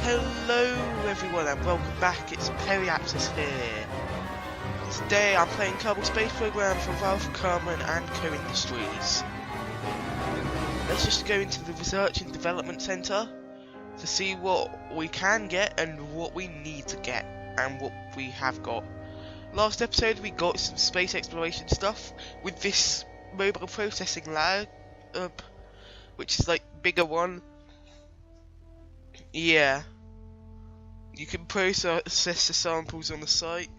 Hello everyone and welcome back, it's TeknoAxe here. Today I'm playing Kerbal Space Program for Valve, Kerman and Co-Industries. Let's just go into the Research and Development Center to see what we can get and what we need to get and what we have got. Last episode we got some space exploration stuff with this mobile processing lab, which is like bigger one. Yeah. You can process the samples on the site.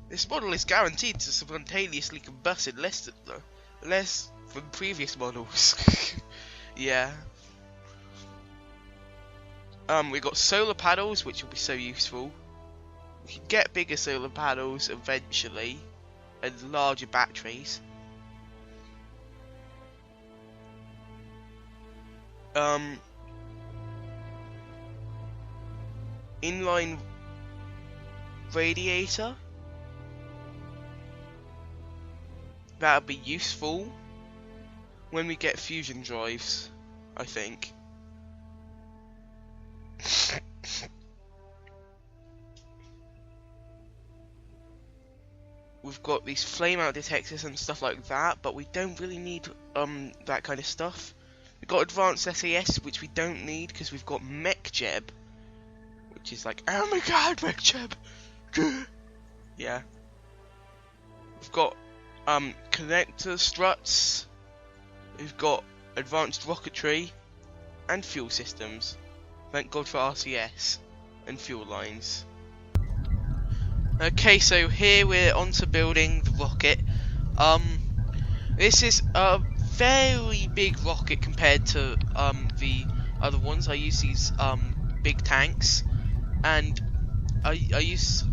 This model is guaranteed to spontaneously combust in less than previous models. Yeah. We got solar panels, which will be so useful. We can get bigger solar panels eventually, and larger batteries. Inline radiator. That'll be useful when we get fusion drives, I think. We've got these flame out detectors and stuff like that, but we don't really need that kind of stuff. We've got advanced SAS, which we don't need because we've got MacLeod, which is like, oh my god, MacLeod. Yeah. We've got connector struts. We've got advanced rocketry and fuel systems. Thank God for RCS and fuel lines. Okay, so here we're onto building the rocket. This is a very big rocket compared to the other ones. I use these big tanks, and I use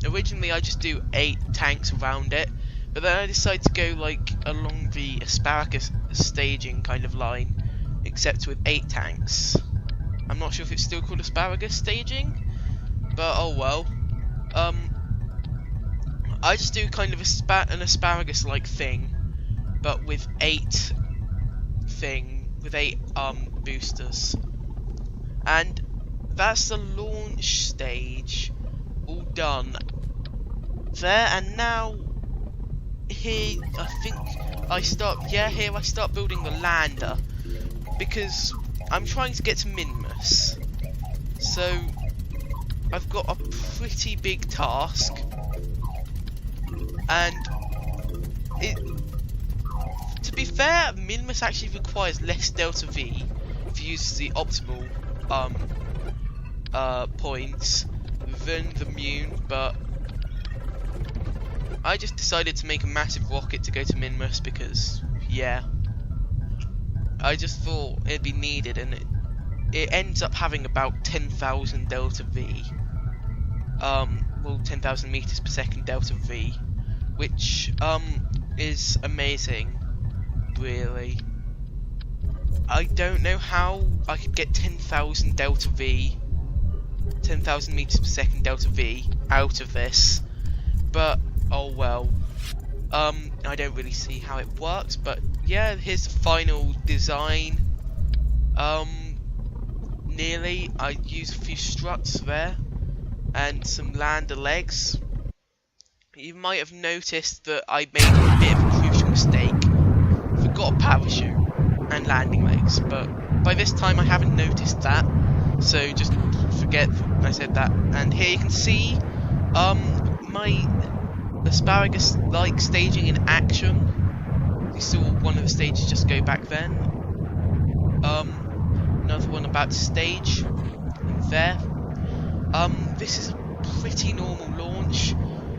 originally I just do 8 tanks around it, but then I decided to go like along the asparagus staging kind of line, except with 8 tanks. I'm not sure if it's still called asparagus staging, but oh well. I just do kind of an asparagus-like thing, but with 8 boosters, and that's the launch stage all done there. And now here I think I start building the lander, because I'm trying to get to Minmus. So I've got a pretty big task, and to be fair, Minmus actually requires less delta V if you use the optimal points than the Mun, but I just decided to make a massive rocket to go to Minmus because, yeah, I just thought it'd be needed, and it ends up having about 10,000 delta V. Well, 10,000 meters per second delta V, which is amazing, really. I don't know how I could get 10,000 delta V, 10,000 meters per second delta V out of this, but oh well. I don't really see how it works, but yeah, here's the final design. Nearly. I use a few struts there and some lander legs. You might have noticed that I made a bit of a crucial mistake. Forgot a parachute and landing legs, but by this time I haven't noticed that, so just forget I said that. And here you can see my asparagus-like staging in action. You saw one of the stages just go back then. Another one about to stage there. This is a pretty normal launch.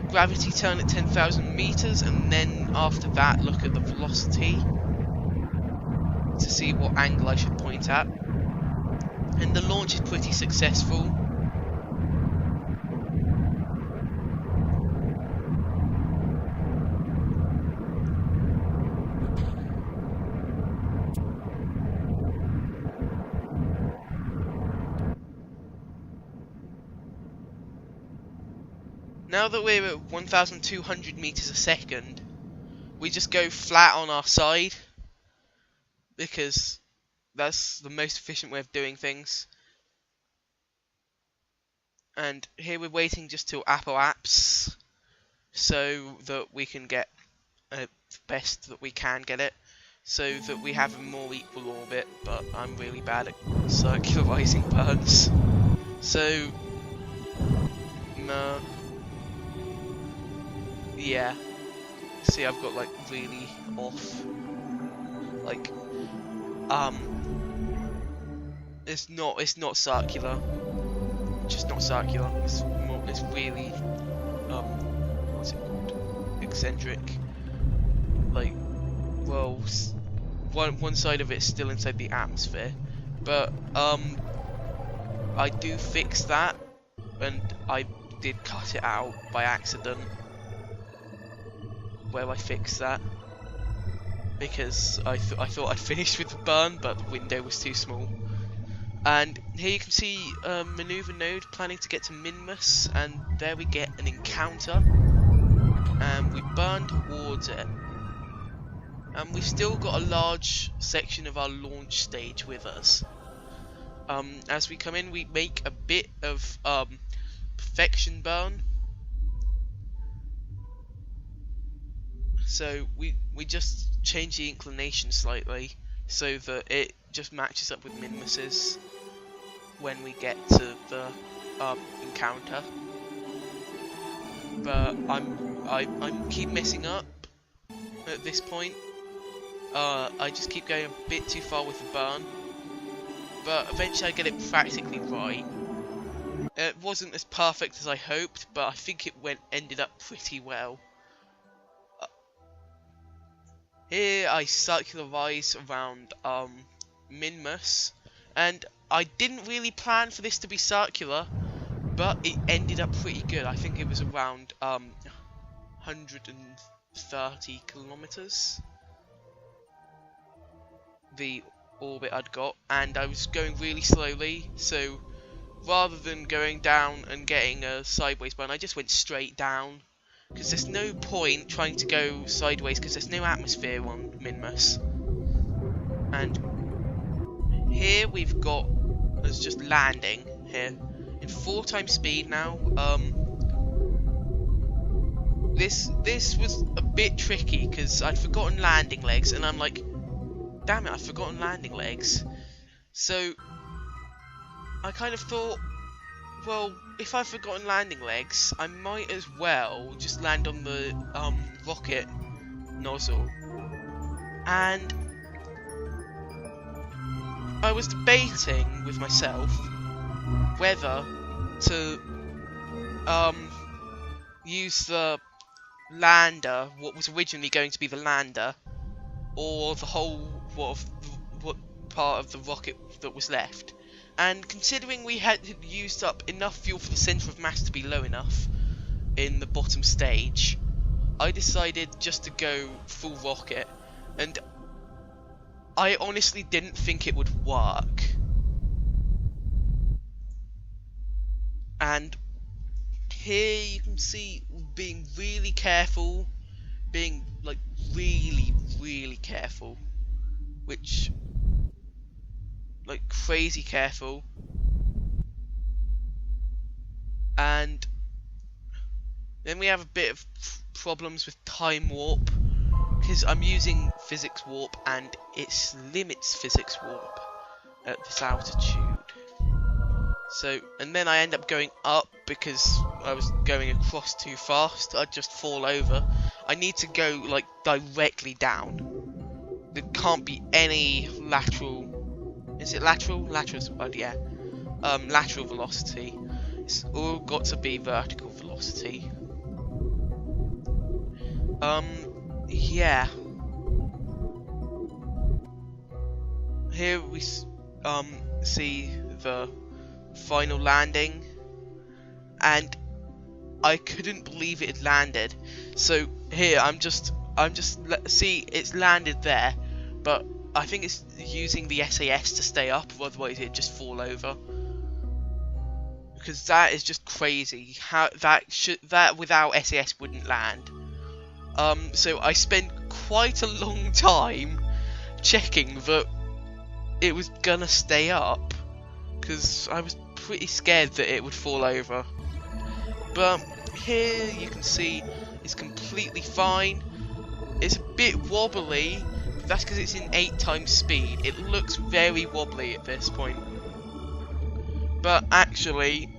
Gravity turn at 10,000 meters, and then after that look at the velocity to see what angle I should point at. And the launch is pretty successful. Now that we're at 1,200 meters a second, we just go flat on our side, because that's the most efficient way of doing things. And here we're waiting just till Apple apps, so that we can get best that we can get it, so that we have a more equal orbit. But I'm really bad at circularizing burns, so no. Yeah. See, I've got like really off, like it's not circular, just not circular. It's really what's it called? Eccentric. Like, well, one side of it's still inside the atmosphere, but I do fix that, and I did cut it out by accident. Where I fixed that, because I thought I'd finished with the burn, but the window was too small. And here you can see maneuver node planning to get to Minmus, and there we get an encounter, and we burn towards it, and we've still got a large section of our launch stage with us. As we come in, we make a bit of perfection burn. So we just change the inclination slightly so that it just matches up with Minmus's when we get to the encounter. But I keep messing up at this point. I just keep going a bit too far with the burn, but eventually I get it practically right. It wasn't as perfect as I hoped, but I think it ended up pretty well. Here I circularize around Minmus, and I didn't really plan for this to be circular, but it ended up pretty good. I think it was around 130 kilometers, the orbit I'd got, and I was going really slowly, so rather than going down and getting a sideways burn, I just went straight down. Because there's no point trying to go sideways because there's no atmosphere on Minmus. And here we've got us just landing here in 4 times speed now. This was a bit tricky because I'd forgotten landing legs, and I'm like, damn it, I've forgotten landing legs. So I kind of thought, well, if I've forgotten landing legs, I might as well just land on the rocket nozzle. And I was debating with myself whether to use the lander, what was originally going to be the lander, or the whole what part of the rocket that was left. And considering we had used up enough fuel for the centre of mass to be low enough in the bottom stage, I decided just to go full rocket, and I honestly didn't think it would work. And here you can see being really careful, being like really careful, which like crazy careful. And then we have a bit of problems with time warp because I'm using physics warp and it limits physics warp at this altitude. So, and then I end up going up because I was going across too fast. I'd just fall over. I need to go like directly down. There can't be any lateral. Is it lateral? Lateral, yeah. Lateral velocity. It's all got to be vertical velocity. Yeah. Here we see the final landing, and I couldn't believe it had landed. So here I'm just see it's landed there, but I think it's using the SAS to stay up, otherwise it'd just fall over. Because that is just crazy. How that without SAS wouldn't land. So I spent quite a long time checking that it was gonna stay up, because I was pretty scared that it would fall over. But here you can see it's completely fine. It's a bit wobbly, but that's because it's in 8 times speed. It looks very wobbly at this point. But actually,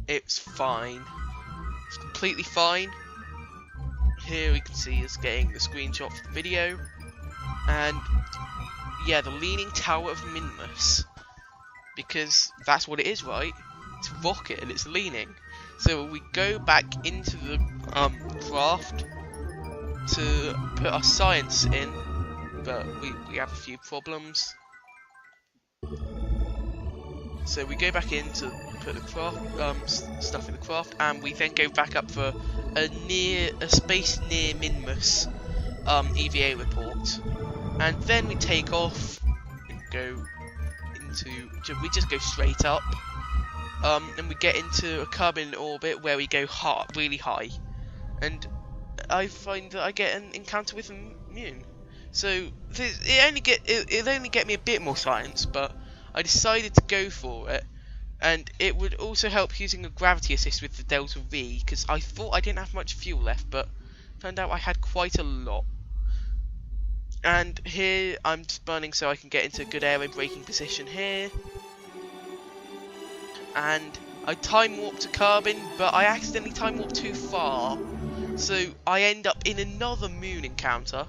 it's fine. It's completely fine. Here we can see us getting the screenshot for the video. And yeah, the Leaning Tower of Minmus. Because that's what it is, right? It's a rocket and it's leaning. So we go back into the craft to put our science in, but we have a few problems. So we go back in to put the craft stuff in the craft, and we then go back up for a space near Minmus EVA report, and then we take off and go into. We just go straight up, and we get into a Kerbal orbit where we go really high, and I find that I get an encounter with a moon. So it'll only get me a bit more science, but I decided to go for it, and it would also help using a gravity assist with the Delta V, because I thought I didn't have much fuel left, but turned out I had quite a lot. And here I'm just burning so I can get into a good aero braking position here. And I time warped to Kerbal, but I accidentally time warped too far, so I end up in another moon encounter.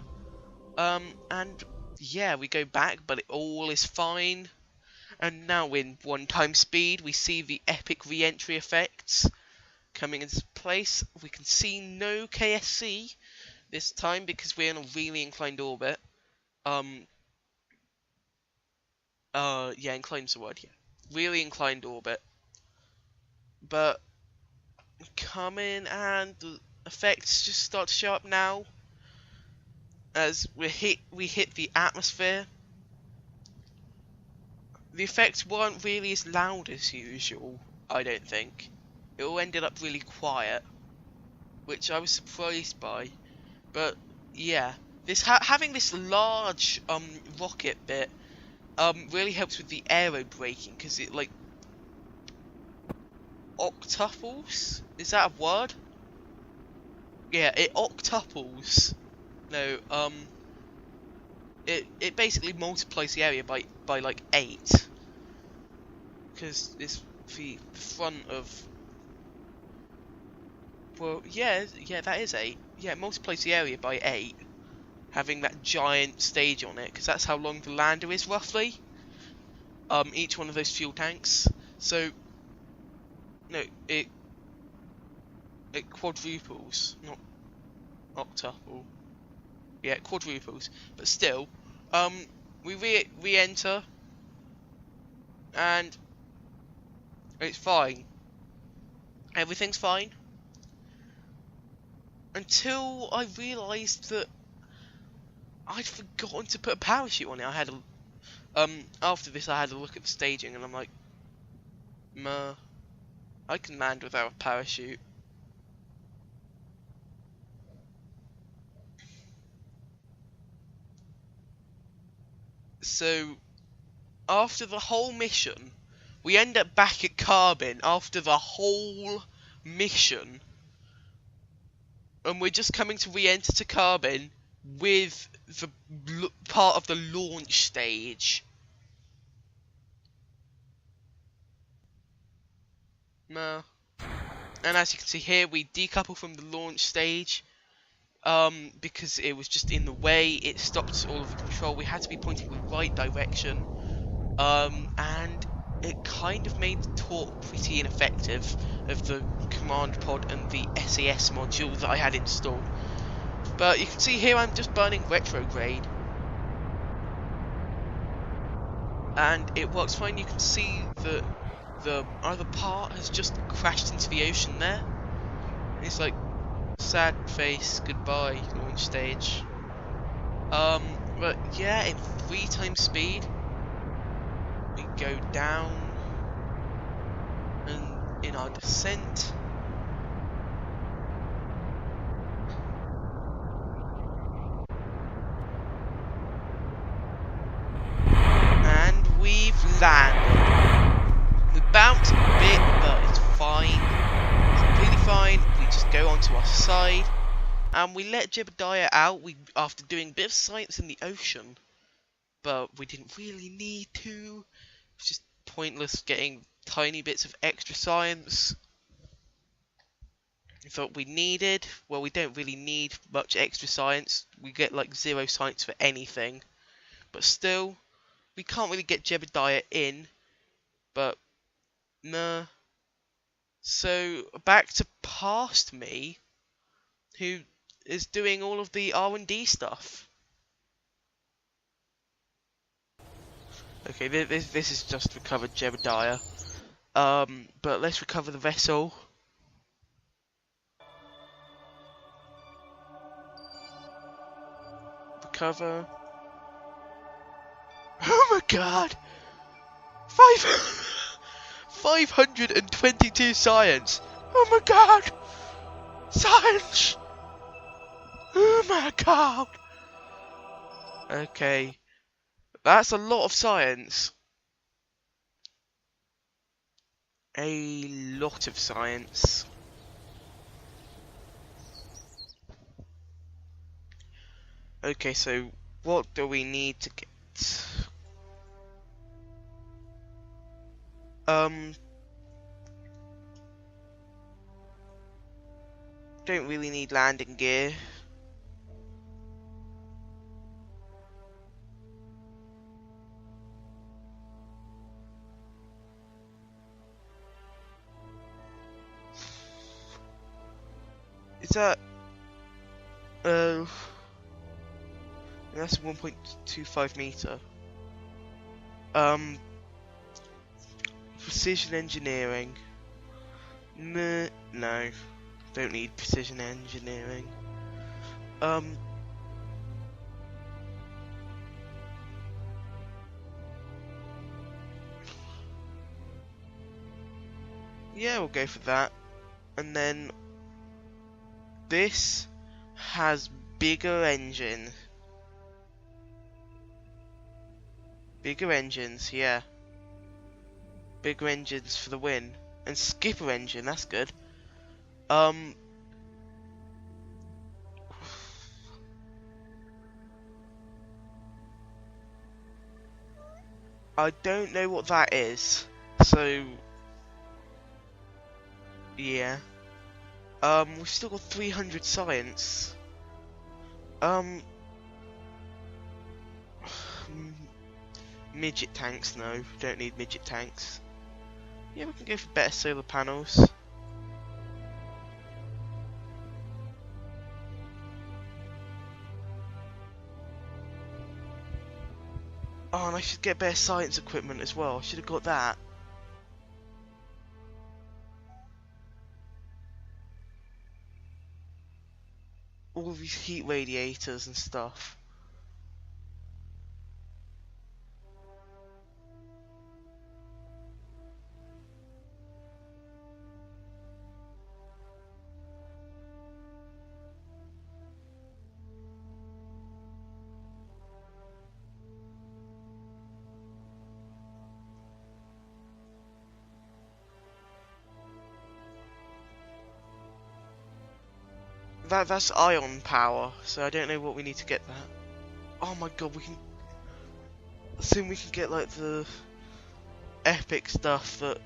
And yeah, we go back, but all is fine. And now in 1 times speed, we see the epic re-entry effects coming into place. We can see no KSC this time because we're in a really inclined orbit. Yeah, inclined's the word, yeah. Really inclined orbit. But come in and the effects just start to show up now. As we hit the atmosphere. The effects weren't really as loud as usual, I don't think. It all ended up really quiet, which I was surprised by. But yeah, this having this large rocket bit really helps with the aero braking, because it like octuples. Is that a word? Yeah, it octuples. No, it basically multiplies the area by like 8, because it's the front of. Well, yeah, that is 8. Yeah, it multiplies the area by 8, having that giant stage on it, because that's how long the lander is roughly. Each one of those fuel tanks. So, no, it quadruples, not octuple. Yeah, it quadruples, but still, we re-enter, and it's fine. Everything's fine. Until I realised that I'd forgotten to put a parachute on it. I had after this I had a look at the staging, and I'm like, meh, I can land without a parachute. So, after the whole mission, we end up back at Kerbal after the whole mission. And we're just coming to re-enter to Kerbal with the part of the launch stage. No. And as you can see here, we decouple from the launch stage. Because it was just in the way, it stopped all of the control. We had to be pointing the right direction, and it kind of made the talk pretty ineffective of the command pod and the SAS module that I had installed. But you can see here I'm just burning retrograde, and it works fine. You can see that the other part has just crashed into the ocean there. It's like, sad face, goodbye, launch stage. But yeah, in 3 times speed, we go down, and in our descent, and we've landed. The bounce a bit, but it's fine. It's completely fine. We just go onto our side, and we let Jebediah out. After doing a bit of science in the ocean, but we didn't really need to. It's just pointless getting tiny bits of extra science. I thought we needed, well, we don't really need much extra science. We get like 0 science for anything. But still, we can't really get Jebediah in. But, nah. So, back to past me, who is doing all of the R&D stuff. Okay, this is just recovered Jebediah. But let's recover the vessel. Recover. Oh my god! 522 science! Oh my god! Science! Oh my god! Okay. That's a lot of science. A lot of science. Okay, so what do we need to get? Don't really need landing gear. Is that that's 1.25 meter. Precision engineering. No, don't need precision engineering. Yeah, we'll go for that. And then this has bigger engine. Bigger engines, yeah. Bigger engines for the win. And skipper engine, that's good. I don't know what that is. So yeah. We've still got 300 science. Midget tanks, no. Don't need midget tanks. Yeah, we can go for better solar panels. Oh, and I should get better science equipment as well. I should have got that. All of these heat radiators and stuff. That's ion power, so I don't know what we need to get that. Oh my god, we can... Soon we can get like the epic stuff that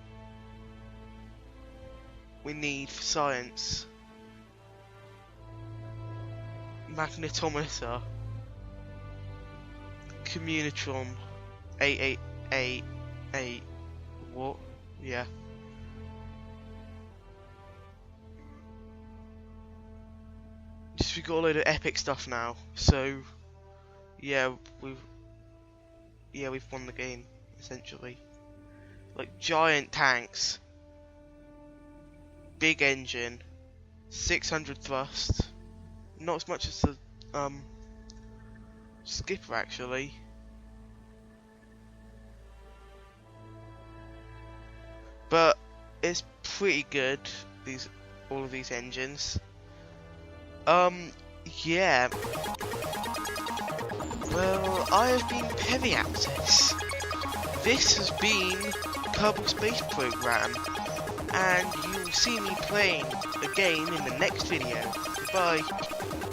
we need for science. Magnetometer. Communitron. 8888. What? Yeah. We got a load of epic stuff now, so yeah, we've won the game essentially. Like giant tanks, big engine, 600 thrust, not as much as the skipper actually. But it's pretty good. All of these engines. Yeah. Well, I have been TeknoAxe. This has been Kerbal Space Program, and you will see me playing the game in the next video. Goodbye.